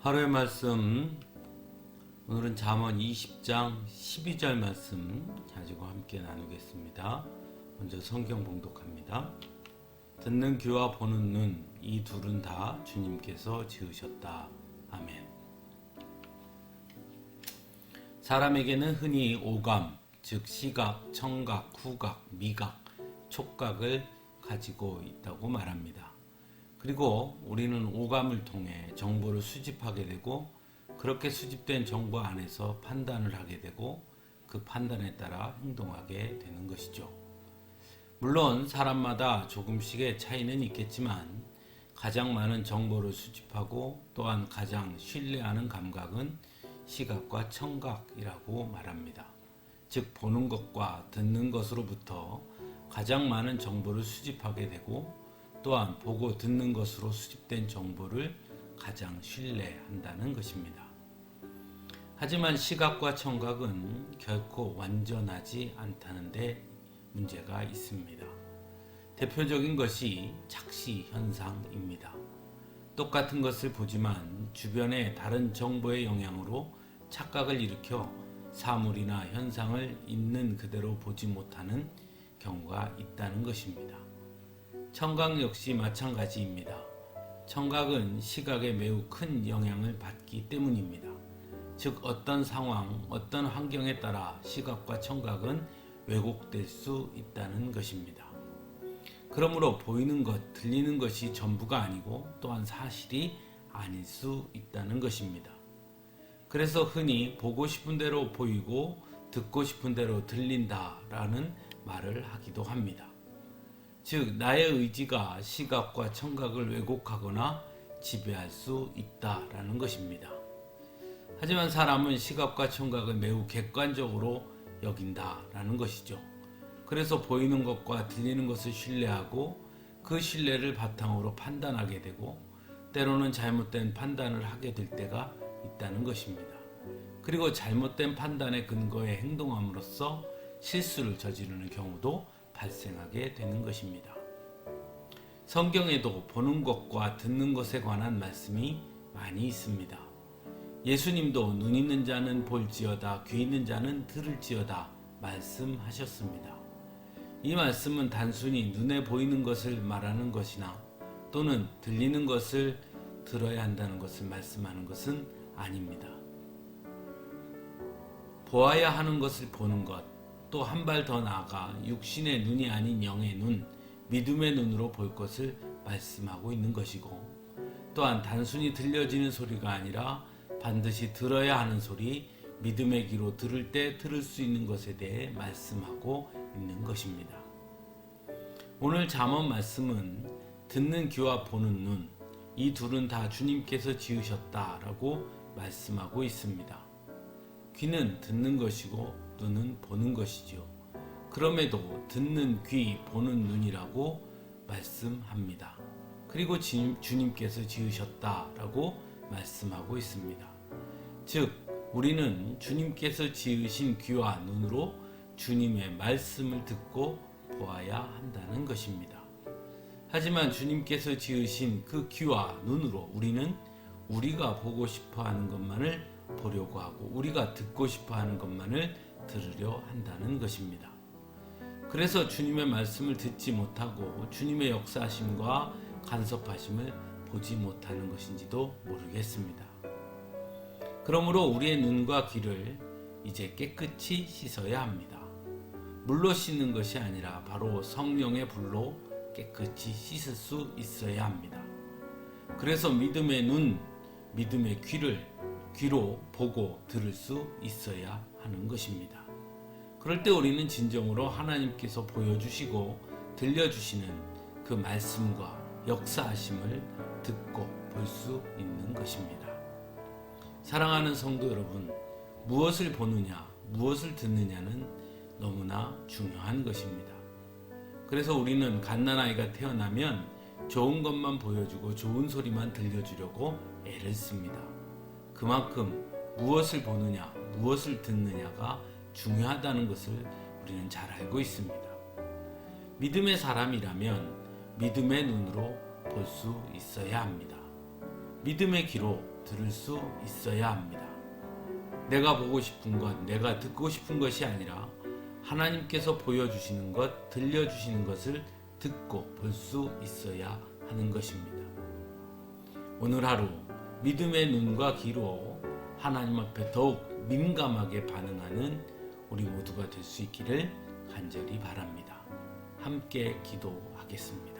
하루의 말씀, 오늘은 잠언 20장 12절 말씀 가지고 함께 나누겠습니다. 먼저 성경 봉독합니다. 듣는 귀와 보는 눈, 이 둘은 다 주님께서 지으셨다. 아멘. 사람에게는 흔히 오감, 즉 시각, 청각, 후각, 미각, 촉각을 가지고 있다고 말합니다. 그리고 우리는 오감을 통해 정보를 수집하게 되고, 그렇게 수집된 정보 안에서 판단을 하게 되고, 그 판단에 따라 행동하게 되는 것이죠. 물론 사람마다 조금씩의 차이는 있겠지만, 가장 많은 정보를 수집하고 또한 가장 신뢰하는 감각은 시각과 청각이라고 말합니다. 즉 보는 것과 듣는 것으로부터 가장 많은 정보를 수집하게 되고, 또한 보고 듣는 것으로 수집된 정보를 가장 신뢰한다는 것입니다. 하지만 시각과 청각은 결코 완전하지 않다는 데 문제가 있습니다. 대표적인 것이 착시 현상입니다. 똑같은 것을 보지만 주변의 다른 정보의 영향으로 착각을 일으켜 사물이나 현상을 있는 그대로 보지 못하는 경우가 있다는 것입니다. 청각 역시 마찬가지입니다. 청각은 시각에 매우 큰 영향을 받기 때문입니다. 즉 어떤 상황, 어떤 환경에 따라 시각과 청각은 왜곡될 수 있다는 것입니다. 그러므로 보이는 것, 들리는 것이 전부가 아니고 또한 사실이 아닐 수 있다는 것입니다. 그래서 흔히 보고 싶은 대로 보이고 듣고 싶은 대로 들린다라는 말을 하기도 합니다. 즉 나의 의지가 시각과 청각을 왜곡하거나 지배할 수 있다라는 것입니다. 하지만 사람은 시각과 청각을 매우 객관적으로 여긴다라는 것이죠. 그래서 보이는 것과 들리는 것을 신뢰하고 그 신뢰를 바탕으로 판단하게 되고, 때로는 잘못된 판단을 하게 될 때가 있다는 것입니다. 그리고 잘못된 판단에 근거해 행동함으로써 실수를 저지르는 경우도 발생하게 되는 것입니다. 성경에도 보는 것과 듣는 것에 관한 말씀이 많이 있습니다. 예수님도 눈 있는 자는 볼지어다, 귀 있는 자는 들을지어다 말씀하셨습니다. 이 말씀은 단순히 눈에 보이는 것을 말하는 것이나 또는 들리는 것을 들어야 한다는 것을 말씀하는 것은 아닙니다. 보아야 하는 것을 보는 것, 또 한 발 더 나아가 육신의 눈이 아닌 영의 눈, 믿음의 눈으로 볼 것을 말씀하고 있는 것이고, 또한 단순히 들려지는 소리가 아니라 반드시 들어야 하는 소리, 믿음의 귀로 들을 때 들을 수 있는 것에 대해 말씀하고 있는 것입니다. 오늘 잠언 말씀은 듣는 귀와 보는 눈, 이 둘은 다 주님께서 지으셨다라고 말씀하고 있습니다. 귀는 듣는 것이고 눈은 보는 것이죠. 그럼에도 듣는 귀, 보는 눈이라고 말씀합니다. 그리고 주님께서 지으셨다라고 말씀하고 있습니다. 즉 우리는 주님께서 지으신 귀와 눈으로 주님의 말씀을 듣고 보아야 한다는 것입니다. 하지만 주님께서 지으신 그 귀와 눈으로 우리는 우리가 보고 싶어 하는 것만을 보려고 하고 우리가 듣고 싶어 하는 것만을 들으려 한다는 것입니다. 그래서 주님의 말씀을 듣지 못하고 주님의 역사하심과 간섭하심을 보지 못하는 것인지도 모르겠습니다. 그러므로 우리의 눈과 귀를 이제 깨끗이 씻어야 합니다. 물로 씻는 것이 아니라 바로 성령의 불로 깨끗이 씻을 수 있어야 합니다. 그래서 믿음의 눈, 믿음의 귀로 보고 들을 수 있어야 하는 것입니다. 그럴 때 우리는 진정으로 하나님께서 보여주시고 들려주시는 그 말씀과 역사하심을 듣고 볼 수 있는 것입니다. 사랑하는 성도 여러분, 무엇을 보느냐, 무엇을 듣느냐는 너무나 중요한 것입니다. 그래서 우리는 갓난아이가 태어나면 좋은 것만 보여주고 좋은 소리만 들려주려고 애를 씁니다. 그만큼 무엇을 보느냐, 무엇을 듣느냐가 중요하다는 것을 우리는 잘 알고 있습니다. 믿음의 사람이라면 믿음의 눈으로 볼 수 있어야 합니다. 믿음의 귀로 들을 수 있어야 합니다. 내가 보고 싶은 것, 내가 듣고 싶은 것이 아니라 하나님께서 보여주시는 것, 들려주시는 것을 듣고 볼 수 있어야 하는 것입니다. 오늘 하루 믿음의 눈과 귀로 하나님 앞에 더욱 민감하게 반응하는 우리 모두가 될 수 있기를 간절히 바랍니다. 함께 기도하겠습니다.